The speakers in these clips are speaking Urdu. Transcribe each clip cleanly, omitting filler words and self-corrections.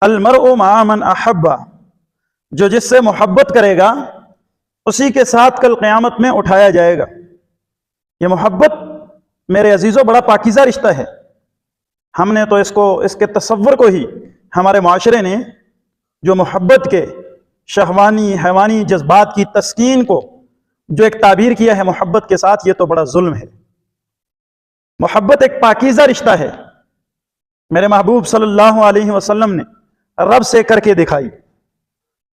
المرء مع من احب، جو جس سے محبت کرے گا اسی کے ساتھ کل قیامت میں اٹھایا جائے گا۔ یہ محبت میرے عزیزوں بڑا پاکیزہ رشتہ ہے۔ ہم نے تو اس کے تصور کو ہی، ہمارے معاشرے نے جو محبت کے شہوانی حیوانی جذبات کی تسکین کو جو ایک تعبیر کیا ہے محبت کے ساتھ، یہ تو بڑا ظلم ہے۔ محبت ایک پاکیزہ رشتہ ہے۔ میرے محبوب صلی اللہ علیہ وسلم نے رب سے کر کے دکھائی،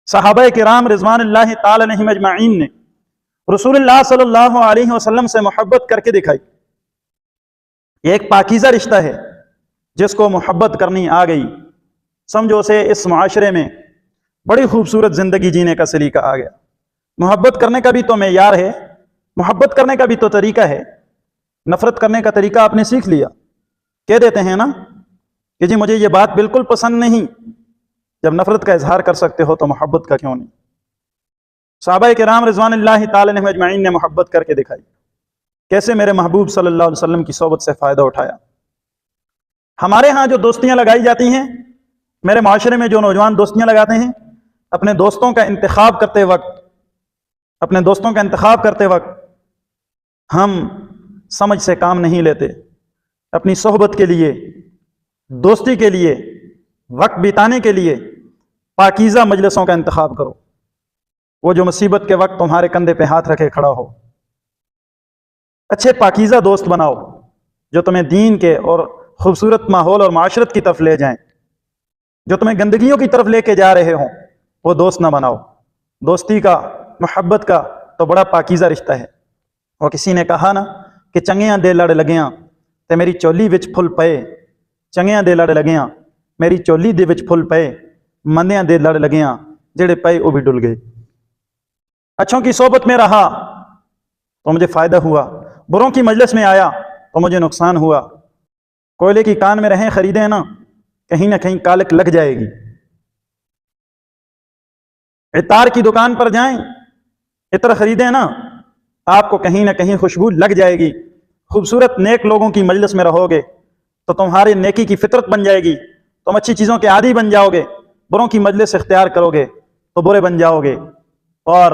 صحابہ کرام رضوان اللہ تعالی علیہم اجمعین نے رسول اللہ صلی اللہ علیہ وسلم سے محبت کر کے دکھائی۔ یہ ایک پاکیزہ رشتہ ہے، جس کو محبت کرنی آ گئی، سمجھو اسے اس معاشرے میں بڑی خوبصورت زندگی جینے کا سلیقہ آ گیا۔ محبت کرنے کا بھی تو معیار ہے، محبت کرنے کا بھی تو طریقہ ہے۔ نفرت کرنے کا طریقہ آپ نے سیکھ لیا، کہہ دیتے ہیں نا کہ جی مجھے یہ بات بالکل پسند نہیں۔ جب نفرت کا اظہار کر سکتے ہو تو محبت کا کیوں نہیں؟ صحابہ کرام رضوان اللہ تعالی عنہم اجمعین نے محبت کر کے دکھائی، کیسے میرے محبوب صلی اللہ علیہ وسلم کی صحبت سے فائدہ اٹھایا۔ ہمارے ہاں جو دوستیاں لگائی جاتی ہیں، میرے معاشرے میں جو نوجوان دوستیاں لگاتے ہیں، اپنے دوستوں کا انتخاب کرتے وقت ہم سمجھ سے کام نہیں لیتے۔ اپنی صحبت کے لیے، دوستی کے لیے، وقت بتانے کے لیے پاکیزہ مجلسوں کا انتخاب کرو، وہ جو مصیبت کے وقت تمہارے کندھے پہ ہاتھ رکھے کھڑا ہو۔ اچھے پاکیزہ دوست بناؤ جو تمہیں دین کے اور خوبصورت ماحول اور معاشرت کی طرف لے جائیں۔ جو تمہیں گندگیوں کی طرف لے کے جا رہے ہوں وہ دوست نہ بناؤ۔ دوستی کا، محبت کا تو بڑا پاکیزہ رشتہ ہے۔ اور کسی نے کہا نا کہ چنگیاں دے لڑ لگیاں تے میری چولی وچ پھل پئے، چنگیاں دے لڑ لگیاں میری چولی دے وچ پھل پئے، مندیاں دے لڑ لگیاں جڑے پئے وہ بھی ڈل گئے۔ اچھوں کی صحبت میں رہا تو مجھے فائدہ ہوا، بروں کی مجلس میں آیا تو مجھے نقصان ہوا۔ کوئلے کی کان میں رہیں خریدیں نا، کہیں نہ کہیں کالک لگ جائے گی۔ عطار کی دکان پر جائیں، عطر خریدیں نا، آپ کو کہیں نہ کہیں خوشبو لگ جائے گی۔ خوبصورت نیک لوگوں کی مجلس میں رہو گے تو تمہاری نیکی کی فطرت بن جائے گی، تم اچھی چیزوں کے عادی بن جاؤ گے۔ بروں کی مجلس اختیار کرو گے تو برے بن جاؤ گے۔ اور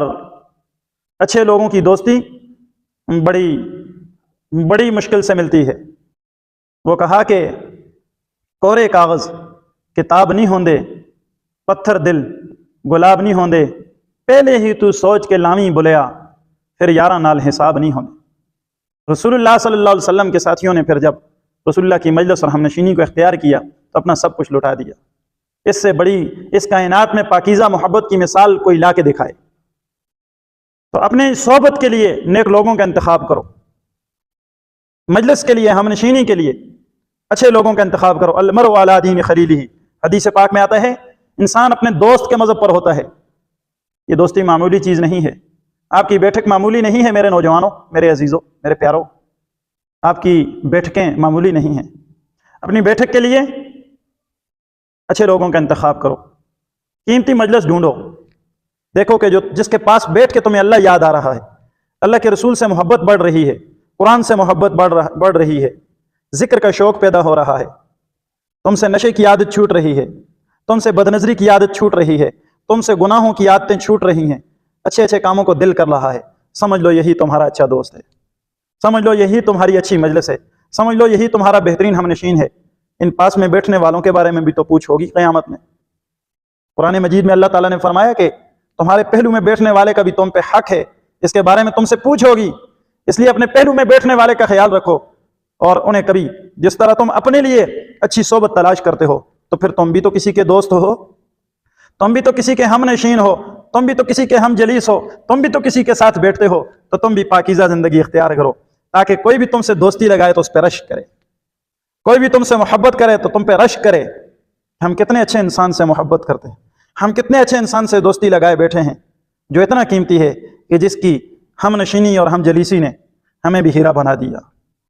اچھے لوگوں کی دوستی بڑی مشکل سے ملتی ہے۔ وہ کہا کہ کورے کاغذ کتاب نہیں ہوندے، پتھر دل گلاب نہیں ہوندے، پہلے ہی تو سوچ کے لاویں بلیا، پھر یاراں نال حساب نہیں ہوندے۔ رسول اللہ صلی اللہ علیہ وسلم کے ساتھیوں نے پھر جب رسول اللہ کی مجلس اور ہم نشینی کو اختیار کیا تو اپنا سب کچھ لٹا دیا۔ اس سے بڑی اس کائنات میں پاکیزہ محبت کی مثال کوئی لا کے دکھائے۔ تو اپنے صحبت کے لیے نیک لوگوں کا انتخاب کرو، مجلس کے لیے، ہم نشینی کے لیے اچھے لوگوں کا انتخاب کرو۔ المرء علی دین خلیلہ، حدیث پاک میں آتا ہے انسان اپنے دوست کے مذہب پر ہوتا ہے۔ یہ دوستی معمولی چیز نہیں ہے، آپ کی بیٹھک معمولی نہیں ہے میرے نوجوانوں، میرے عزیزوں، میرے پیاروں، آپ کی بیٹھکیں معمولی نہیں ہیں۔ اپنی بیٹھک کے لیے اچھے لوگوں کا انتخاب کرو، قیمتی مجلس ڈھونڈو۔ دیکھو کہ جس کے پاس بیٹھ کے تمہیں اللہ یاد آ رہا ہے، اللہ کے رسول سے محبت بڑھ رہی ہے، قرآن سے محبت بڑھ رہی ہے، ذکر کا شوق پیدا ہو رہا ہے، تم سے نشے کی عادت چھوٹ رہی ہے، تم سے بدنظری کی عادت چھوٹ رہی ہے، تم سے گناہوں کی عادتیں چھوٹ رہی ہیں، اچھے اچھے کاموں کو دل کر رہا ہے، سمجھ لو یہی تمہارا اچھا دوست ہے، سمجھ لو یہی تمہاری اچھی مجلس ہے، سمجھ لو یہی تمہارا بہترین ہم نشین ہے۔ ان پاس میں بیٹھنے والوں کے بارے میں بھی تو پوچھ ہوگی قیامت میں۔ قرآن مجید میں اللہ تعالیٰ نے فرمایا کہ تمہارے پہلو میں بیٹھنے والے کا بھی تم پہ حق ہے، اس کے بارے میں تم سے پوچھ ہوگی، اس لیے اپنے پہلو میں بیٹھنے والے کا خیال رکھو اور انہیں کبھی، جس طرح تم اپنے لیے اچھی صحبت تلاش کرتے ہو تو پھر تم بھی تو کسی کے دوست ہو، تم بھی تو کسی کے ہم نشین ہو، تم بھی تو کسی کے ہم جلیس ہو، تم بھی تو کسی کے ساتھ بیٹھتے ہو، تو تم بھی پاکیزہ زندگی اختیار کرو تاکہ کوئی بھی تم سے دوستی لگائے تو اس پہ رشک کرے، کوئی بھی تم سے محبت کرے تو تم پہ رشک کرے۔ ہم کتنے اچھے انسان سے محبت کرتے ہیں، ہم کتنے اچھے انسان سے دوستی لگائے بیٹھے ہیں جو اتنا قیمتی ہے کہ جس کی ہم نشینی اور ہم جلیسی نے ہمیں بھی ہیرا بنا دیا۔